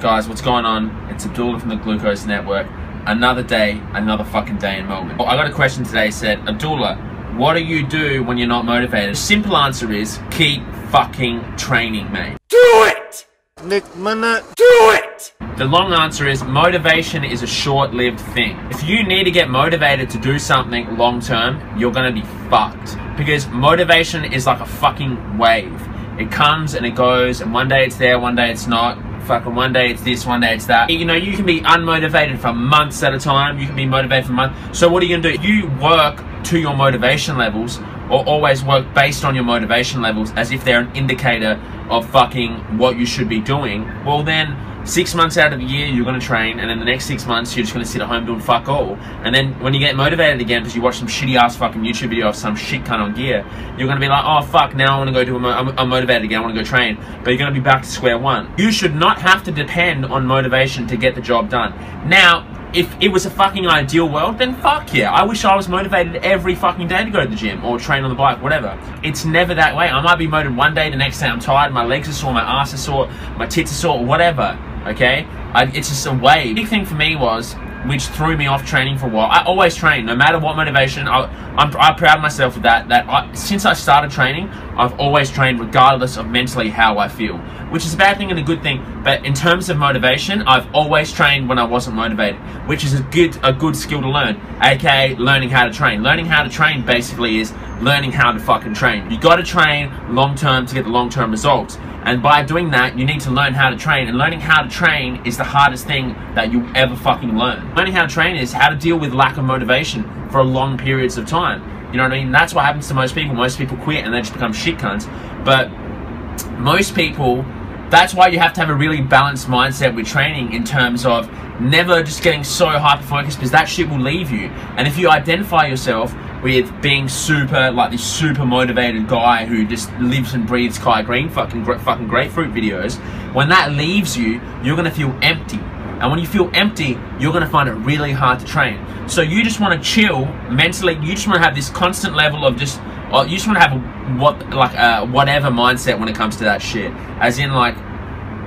Alright guys, what's going on? It's Abdullah from the Glucose Network. Another day, another fucking day in Melbourne. I got a question today, said, Abdullah, what do you do when you're not motivated? The simple answer is, keep fucking training, mate. Do it! Nick Minute, do it! The long answer is, motivation is a short-lived thing. If you need to get motivated to do something long-term, you're gonna be fucked. Because motivation is like a fucking wave. It comes and it goes, and one day it's there, one day it's not. Fucking one day it's this, one day it's that. You know, you can be unmotivated for months at a time. You can be motivated for months. So what are you gonna do? You work to your motivation levels, or always work based on your motivation levels as if they're an indicator of fucking what you should be doing. Well then, 6 months out of the year you're going to train, and then the next 6 months you're just going to sit at home doing fuck all. And then when you get motivated again because you watch some shitty ass fucking YouTube video of some shit cunt on gear, you're going to be like, oh fuck, now I want to go do I'm motivated again, I want to go train. But you're going to be back to square one. You should not have to depend on motivation to get the job done. Now, if it was a fucking ideal world, then fuck yeah. I wish I was motivated every fucking day to go to the gym or train on the bike, whatever. It's never that way. I might be motivated one day, the next day I'm tired, my legs are sore, my ass is sore, my tits are sore, whatever. Okay? It's just a wave. The big thing for me was, which threw me off training for a while. I always train, no matter what motivation. I'm proud of myself with that. Since I started training, I've always trained regardless of mentally how I feel. Which is a bad thing and a good thing. But in terms of motivation, I've always trained when I wasn't motivated. Which is a good skill to learn. AKA learning how to train. Learning how to train basically is learning how to fucking train. You gotta train long term to get the long term results. And by doing that, you need to learn how to train. And learning how to train is the hardest thing that you'll ever fucking learn. Learning how to train is how to deal with lack of motivation for long periods of time. You know what I mean? That's what happens to most people. Most people quit and they just become shit cunts. But most people, that's why you have to have a really balanced mindset with training in terms of never just getting so hyper-focused, because that shit will leave you. And if you identify yourself with being like this super motivated guy who just lives and breathes Kai Greene fucking grapefruit videos, when that leaves you, you're gonna feel empty. And when you feel empty, you're gonna find it really hard to train. So you just wanna chill mentally, you just wanna have this constant level of you just wanna have whatever mindset when it comes to that shit. As in, like,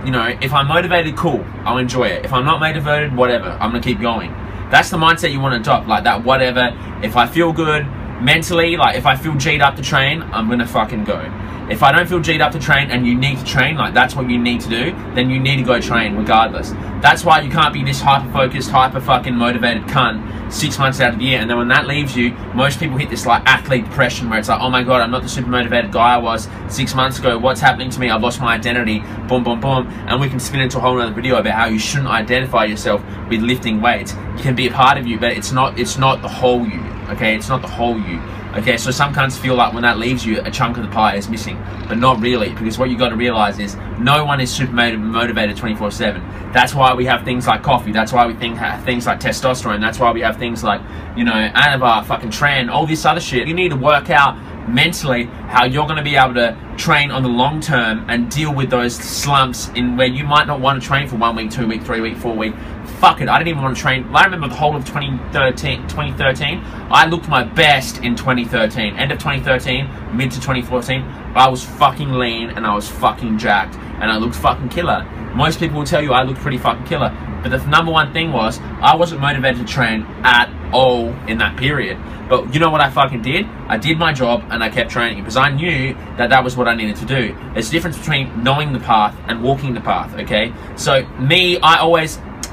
you know, if I'm motivated, cool, I'll enjoy it. If I'm not motivated, whatever, I'm gonna keep going. That's the mindset you want to adopt, like that whatever. If I feel good mentally, like if I feel G'd up to train, I'm gonna fucking go. If I don't feel G'd up to train and you need to train, like that's what you need to do, then you need to go train regardless. That's why you can't be this hyper-focused, hyper-fucking motivated cunt 6 months out of the year, and then when that leaves you, most people hit this like athlete depression where it's like, oh my god, I'm not the super motivated guy I was 6 months ago, what's happening to me, I've lost my identity, boom, boom, boom. And we can spin into a whole other video about how you shouldn't identify yourself with lifting weights. It can be a part of you, but it's not the whole you, okay? It's not the whole you. Okay, so some cunts feel like when that leaves you, a chunk of the pie is missing, but not really, because what you got to realize is no one is super motivated 24/7. That's why we have things like coffee. That's why we have things like testosterone. That's why we have things like, you know, Anavar, fucking Tren, all this other shit. You need to work out mentally how you're going to be able to train on the long term and deal with those slumps in where you might not want to train for 1 week, 2 week, 3 week, 4 week. Fuck it, I didn't even want to train. I remember the whole of 2013. I looked my best in 2013. End of 2013, mid to 2014, I was fucking lean and I was fucking jacked and I looked fucking killer. Most people will tell you I looked pretty fucking killer. But the number one thing was, I wasn't motivated to train at all in that period. But you know what I fucking did? I did my job and I kept training because I knew that that was what I needed to do. There's a difference between knowing the path and walking the path, okay? So me,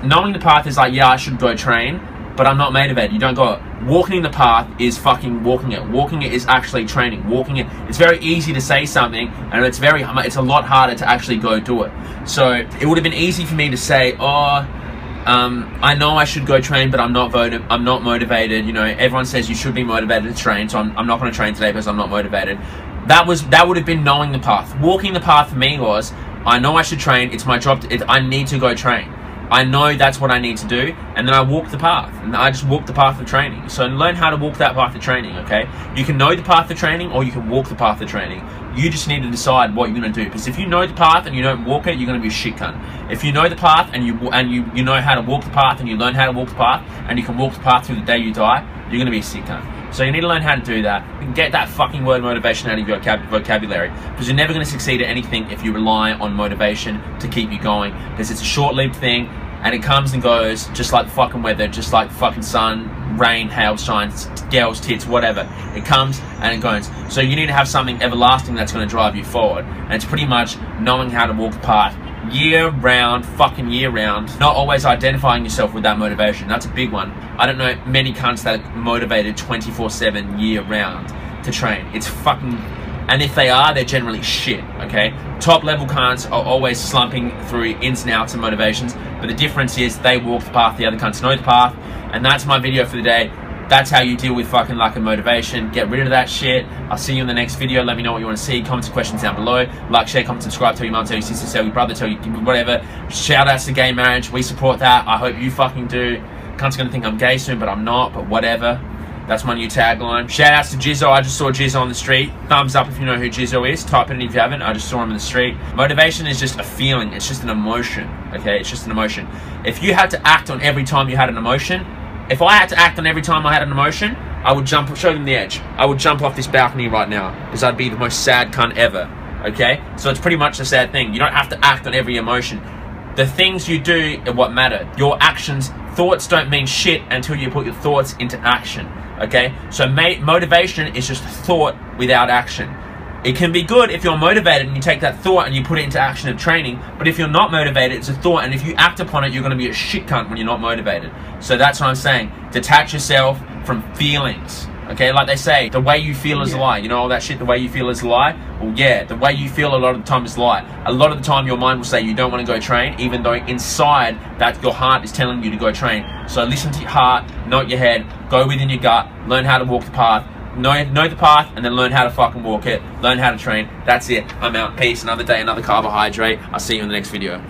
knowing the path is like, yeah, I should go train, but I'm not motivated. You don't go it. Walking the path is fucking walking it. Walking it is actually training. Walking it, it's very easy to say something, and it's a lot harder to actually go do it. So it would have been easy for me to say, oh, I know I should go train, but I'm not motivated. You know, everyone says you should be motivated to train, so I'm not going to train today because I'm not motivated. That would have been knowing the path. Walking the path for me was, I know I should train. It's my job. I need to go train. I know that's what I need to do, and then I walk the path, and I just walk the path of training. So learn how to walk that path of training, okay? You can know the path of training, or you can walk the path of training. You just need to decide what you're going to do, because if you know the path and you don't walk it, you're going to be a shit cunt. If you know the path and you know how to walk the path and you learn how to walk the path and you can walk the path through the day you die, you're going to be a sick cunt. So you need to learn how to do that. Get that fucking word motivation out of your vocabulary, because you're never going to succeed at anything if you rely on motivation to keep you going, because it's a short-lived thing and it comes and goes just like the fucking weather, just like the fucking sun, rain, hail, shines, girls, tits, whatever. It comes and it goes. So you need to have something everlasting that's going to drive you forward, and it's pretty much knowing how to walk the path year round, fucking year round. Not always identifying yourself with that motivation. That's a big one. I don't know many cunts that are motivated 24/7 year round to train. It's fucking, and if they are, they're generally shit, okay? Top level cunts are always slumping through ins and outs of motivations, but the difference is they walk the path, the other cunts know the path. And that's my video for the day. That's how you deal with fucking lack of motivation. Get rid of that shit. I'll see you in the next video. Let me know what you want to see. Comments and questions down below. Like, share, comment, subscribe. Tell your mum, tell your sister, tell your brother, tell your whatever. Shout outs to gay marriage. We support that. I hope you fucking do. Cunt's gonna think I'm gay soon, but I'm not. But whatever. That's my new tagline. Shout outs to Jizzo. I just saw Jizzo on the street. Thumbs up if you know who Jizzo is. Type it in if you haven't. I just saw him in the street. Motivation is just a feeling. It's just an emotion. Okay? It's just an emotion. If you had to act on every time you had an emotion, if I had to act on every time I had an emotion, I would jump, show them the edge. I would jump off this balcony right now, because I'd be the most sad cunt ever, okay? So it's pretty much the sad thing. You don't have to act on every emotion. The things you do are what matter. Your actions, thoughts don't mean shit until you put your thoughts into action, okay? So motivation is just thought without action. It can be good if you're motivated and you take that thought and you put it into action of training, but if you're not motivated, it's a thought, and if you act upon it, you're going to be a shit cunt when you're not motivated. So that's what I'm saying. Detach yourself from feelings, okay? Like they say, the way you feel is a lie. You know all that shit, the way you feel is a lie? Well, yeah, the way you feel a lot of the time is a lie. A lot of the time your mind will say you don't want to go train, even though inside that your heart is telling you to go train. So listen to your heart, not your head, go within your gut, learn how to walk the path. Know the path, and then learn how to fucking walk it. Learn how to train. That's it. I'm out. Peace. Another day, another carbohydrate. I'll see you in the next video.